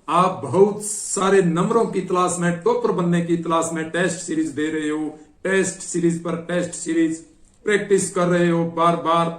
आप बहुत सारे नंबरों की तलाश में, टॉपर बनने की तलाश में टेस्ट सीरीज दे रहे हो, टेस्ट सीरीज पर टेस्ट सीरीज प्रैक्टिस कर रहे हो, बार बार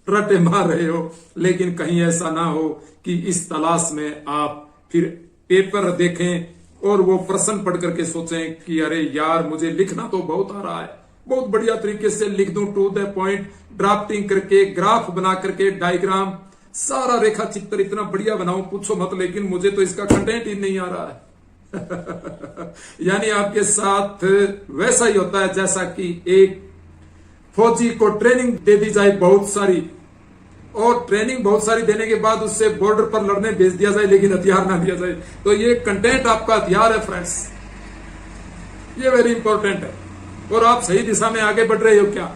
रटे मार रहे हो, लेकिन कहीं ऐसा ना हो कि इस तलाश में आप फिर पेपर देखें और वो प्रश्न पढ़ करके सोचें कि अरे यार मुझे लिखना तो बहुत आ रहा है, बहुत बढ़िया तरीके से लिख दूं, टू द पॉइंट, ड्राफ्टिंग करके, ग्राफ बना करके, डायग्राम, सारा रेखा चित्र इतना बढ़िया बनाऊं पूछो मत, लेकिन मुझे तो इसका कंटेंट ही नहीं आ रहा है। यानी आपके साथ वैसा ही होता है जैसा कि एक फौजी को ट्रेनिंग दे दी जाए बहुत सारी, और ट्रेनिंग बहुत सारी देने के बाद उससे बॉर्डर पर लड़ने भेज दिया जाए लेकिन हथियार ना दिया जाए। तो ये कंटेंट आपका हथियार है फ्रेंड्स, ये वेरी इंपॉर्टेंट है। और आप सही दिशा में आगे बढ़ रहे हो क्या,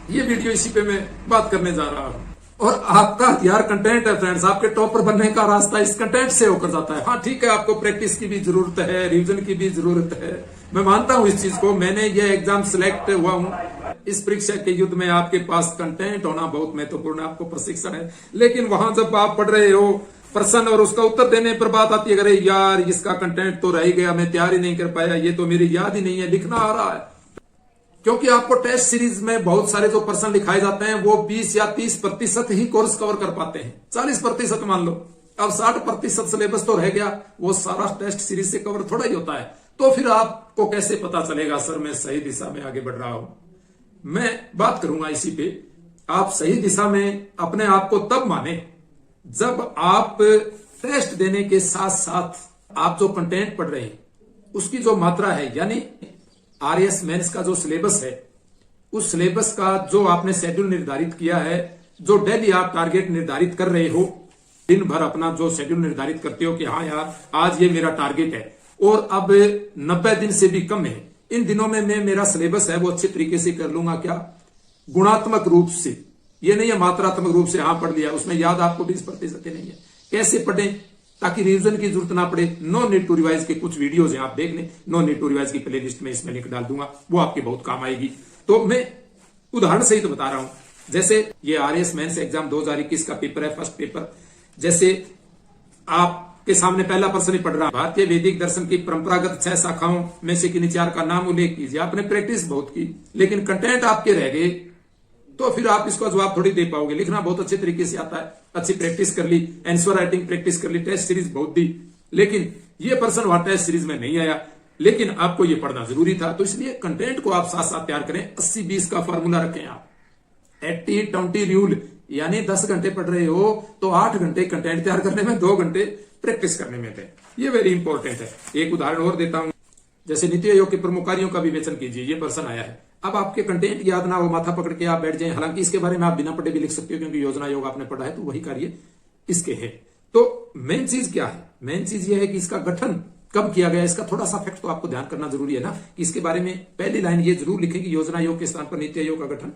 ये वीडियो इसी पे मैं बात करने जा रहा हूं। और आपका हथियार कंटेंट है फ्रेंड्स, आपके टॉपर बनने का रास्ता इस कंटेंट से होकर जाता है। हाँ ठीक है, आपको प्रैक्टिस की भी जरूरत है, रिवीजन की भी जरूरत है, मैं मानता हूं इस चीज को। मैंने ये एग्जाम सिलेक्ट हुआ हूं, इस परीक्षा के युद्ध में आपके पास कंटेंट होना बहुत महत्वपूर्ण है, आपको प्रशिक्षण है। लेकिन वहां जब आप पढ़ रहे हो प्रश्न और उसका उत्तर देने पर बात आती है, अरे यार इसका कंटेंट तो रह ही गया, मैं तैयारी नहीं कर पाया, ये तो मेरी याद ही नहीं है, लिखना आ रहा है। क्योंकि आपको टेस्ट सीरीज में बहुत सारे जो प्रश्न लिखाए जाते हैं वो 20 या 30% ही कोर्स कवर कर पाते हैं, 40% मान लो, अब 60% सिलेबस तो रह गया, वो सारा टेस्ट सीरीज से कवर थोड़ा ही होता है। तो फिर आपको कैसे पता चलेगा सर मैं सही दिशा में आगे बढ़ रहा हूं। मैं बात करूंगा इसी पे। आप सही दिशा में अपने आप को तब माने जब आप टेस्ट देने के साथ साथ आप जो कंटेंट पढ़ रहे हैं उसकी जो मात्रा है, यानी आरएस मेंस का जो सिलेबस है, उस सिलेबस का जो आपने शेड्यूल निर्धारित किया है, जो डेली आप टारगेट निर्धारित कर रहे हो, दिन भर अपना जो शेड्यूल निर्धारित करते हो कि हाँ यार आज ये मेरा टारगेट है और अब 90 दिन से भी कम है, इन दिनों में मैं मेरा सिलेबस है वो अच्छे तरीके से कर लूंगा। क्या गुणात्मक रूप से, ये नहीं है मात्रात्मक रूप से, हाँ पढ़ लिया, उसमें याद आपको 20% नहीं है। कैसे पढ़ें ताकि रिवीजन की जरूरत ना पड़े, नो नीड टू रिवाइज के कुछ वीडियोज हैं, आप देख लें, नो नीड टू रिवाइज की प्लेलिस्ट में इसमें लिंक डाल दूंगा, वो आपके बहुत काम आएगी। तो मैं उदाहरण से ही तो बता रहा हूं, जैसे ये आरएस मेंस एग्जाम 2021 का पेपर है, फर्स्ट पेपर। जैसे आपके सामने पहला प्रश्न ही पढ़ रहा, भारतीय वैदिक दर्शन की परंपरागत 6 शाखाओं में से किन्हीं 4 का नाम उल्लेख कीजिए। आपने प्रैक्टिस बहुत की लेकिन कंटेंट आपके रह गए, तो फिर आप इसका जवाब थोड़ी दे पाओगे। लिखना बहुत अच्छे तरीके से आता है, अच्छी प्रैक्टिस कर ली, आंसर राइटिंग प्रैक्टिस कर ली, टेस्ट सीरीज बहुत दी, लेकिन ये पर्सन वहां टेस्ट सीरीज में नहीं आया, लेकिन आपको ये पढ़ना जरूरी था। तो इसलिए कंटेंट को आप साथ साथ तैयार करें। 80-20 का फॉर्मूला रखें आप, 80-20 रूल, यानी 10 घंटे पढ़ रहे हो तो 8 घंटे कंटेंट तैयार करने में, 2 घंटे प्रैक्टिस करने में थे। ये वेरी इंपॉर्टेंट है। एक उदाहरण और देता हूं, जैसे नीति आयोग के प्रमुख कार्यों का विवेचन कीजिए, ये पर्सन आया है। अब आपके कंटेंट याद ना हो, माथा पकड़ के आप बैठ जाएं, हालांकि इसके बारे में आप बिना पढ़े भी लिख सकते हो क्योंकि योजना योग आपने पढ़ा है, तो वही कार्य इसके है। तो मेन चीज क्या है, मेन चीज ये है कि इसका गठन कब किया गया, इसका थोड़ा सा फैक्ट तो आपको ध्यान करना जरूरी है ना, कि इसके बारे में पहली लाइन ये जरूर लिखें कि योजना आयोग के स्थान पर नीति आयोग का गठन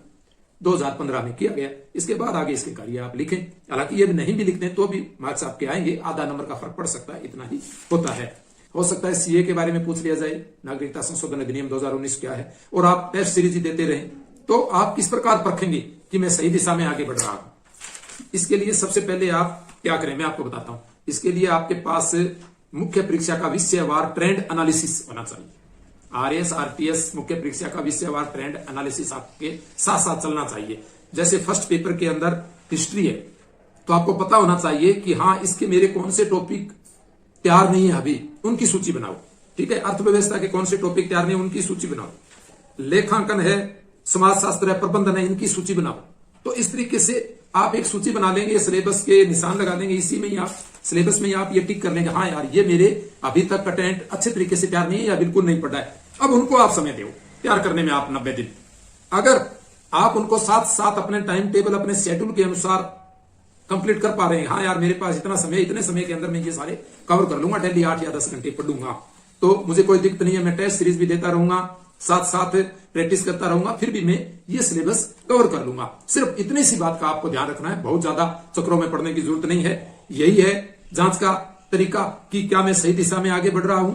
2015 में किया गया। इसके बाद आगे इसके कार्य आप लिखें, हालांकि ये नहीं भी लिखते तो भी मार्क्स आपके आएंगे, आधा नंबर का फर्क पड़ सकता है, इतना ही होता है। हो सकता है सीए के बारे में पूछ लिया जाए, नागरिकता संशोधन अधिनियम 2019 क्या है, और आप टेस्ट सीरीज ही देते रहें, तो आप किस प्रकार परखेंगे कि मैं सही दिशा में आगे बढ़ रहा हूं। इसके लिए सबसे पहले आप क्या करें, मैं आपको बताता हूं। इसके लिए आपके पास मुख्य परीक्षा का विषयवार ट्रेंड एनालिसिस होना चाहिए। आरएस आरटीएस मुख्य परीक्षा का विषयवार ट्रेंड एनालिसिस आपके साथ साथ चलना चाहिए। जैसे फर्स्ट पेपर के अंदर हिस्ट्री है, तो आपको पता होना चाहिए कि हाँ इसके मेरे कौन से टॉपिक तैयार नहीं है अभी, उनकी सूची बनाओ। ठीक है, अर्थव्यवस्था के कौन से टॉपिक तैयार नहीं है, उनकी सूची बनाओ। लेखांकन है, समाजशास्त्र है, प्रबंधन है, इनकी सूची बनाओ। तो इस तरीके से आप एक सूची बना लेंगे, सिलेबस के निशान लगा देंगे, इसी में ही आप सिलेबस में ही आप ये टिक कर लेंगे, हाँ यार ये मेरे अभी तक कंटेंट अच्छे तरीके से तैयार नहीं है या बिल्कुल नहीं पढ़ा है। अब उनको आप समय दो तैयार करने में, आप 90 दिन। अगर आप उनको साथ साथ अपने टाइम टेबल, अपने शेड्यूल के अनुसार कंप्लीट कर पा रहे हैं, हाँ यार मेरे पास इतना समय, इतने समय के अंदर मैं ये सारे कवर कर लूंगा, डेली 8 या 10 घंटे पढ़ूंगा, तो मुझे कोई दिक्कत नहीं है, मैं टेस्ट सीरीज भी देता रहूंगा, साथ साथ प्रैक्टिस करता रहूंगा, फिर भी मैं ये सिलेबस कवर कर लूंगा। सिर्फ इतनी सी बात का आपको ध्यान रखना है, बहुत ज्यादा चक्रों में पढ़ने की जरूरत नहीं है। यही है जांच का तरीका कि क्या मैं सही दिशा में आगे बढ़ रहा हूं,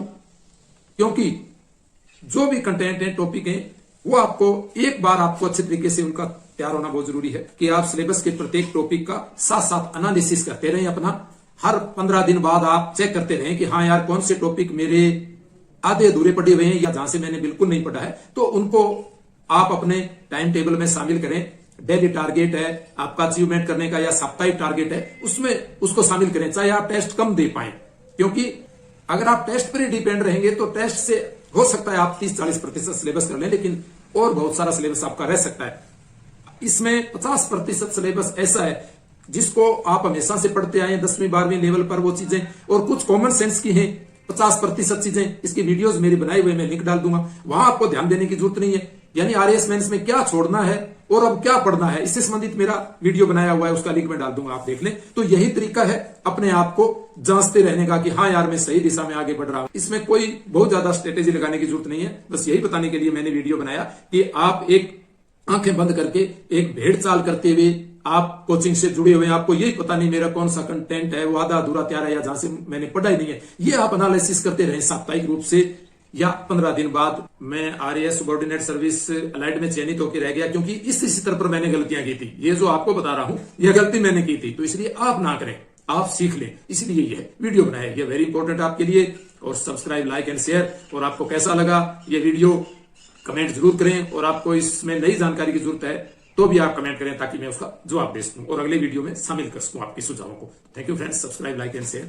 क्योंकि जो भी कंटेंट है, टॉपिक है, वो आपको एक बार आपको अच्छे तरीके से उनका तैयार होना बहुत जरूरी है कि आप सिलेबस के प्रत्येक टॉपिक का साथ साथ एनालिसिस करते रहें अपना, हर 15 दिन बाद आप चेक करते रहें कि हाँ यार कौन से टॉपिक मेरे आधे अधूरे पढ़े हुए हैं या जहां से मैंने बिल्कुल नहीं पढ़ा है, तो उनको आप अपने टाइम टेबल में शामिल करें। डेली टारगेट है आपका अचीवमेंट करने का या साप्ताहिक टारगेट है, उसमें उसको शामिल करें, चाहे आप टेस्ट कम दे पाए। क्योंकि अगर आप टेस्ट पर ही डिपेंड रहेंगे तो टेस्ट से हो सकता है आप 30-40% सिलेबस कर लें, लेकिन और बहुत सारा सिलेबस आपका रह सकता है। इसमें 50% सिलेबस ऐसा है जिसको आप हमेशा से पढ़ते आए 10वीं 12वीं लेवल पर वो चीजें, और कुछ कॉमन सेंस की हैं 50% चीजें। इसकी वीडियोस मेरी बनाई हुई, मैं लिंक डाल दूंगा, वहां आपको ध्यान देने की जरूरत नहीं है। यानी आरएएस मेंस में क्या छोड़ना है और अब क्या पढ़ना है, इससे संबंधित मेरा वीडियो बनाया हुआ है, उसका लिंक मैं डाल दूंगा, आप देख लें। तो यही तरीका है अपने आप को जांचते रहने का कि हाँ यार मैं सही दिशा में आगे बढ़ रहा हूं। इसमें कोई बहुत ज्यादा स्ट्रेटेजी लगाने की जरूरत नहीं है, बस यही बताने के लिए मैंने वीडियो बनाया कि आप एक आंखें बंद करके एक भेड़ चाल करते हुए आप कोचिंग से जुड़े हुए हैं, आपको यही पता नहीं मेरा कौन सा कंटेंट है, वो आधा अधूरा तैयार है या जहां से मैंने पढ़ा ही नहीं है, ये आप एनालिसिस करते रहे साप्ताहिक रूप से या 15 दिन बाद। मैं आरएएस सबऑर्डिनेट सर्विस अलाइड में चयनित होकर रह गया क्योंकि इस स्तर पर मैंने गलतियां की थी। ये जो आपको बता रहा हूं यह गलती मैंने की थी, तो इसलिए आप ना करें, आप सीख लें, इसलिए ये वीडियो बनाया। ये वेरी इंपॉर्टेंट आपके लिए। और सब्सक्राइब, लाइक एंड शेयर। और आपको कैसा लगा ये वीडियो कमेंट जरूर करें, और आपको इसमें नई जानकारी की जरूरत है तो भी आप कमेंट करें ताकि मैं उसका जवाब दे सकूं और अगले वीडियो में शामिल कर सकूं आपके सुझावों को। Thank you friends, subscribe, like and share.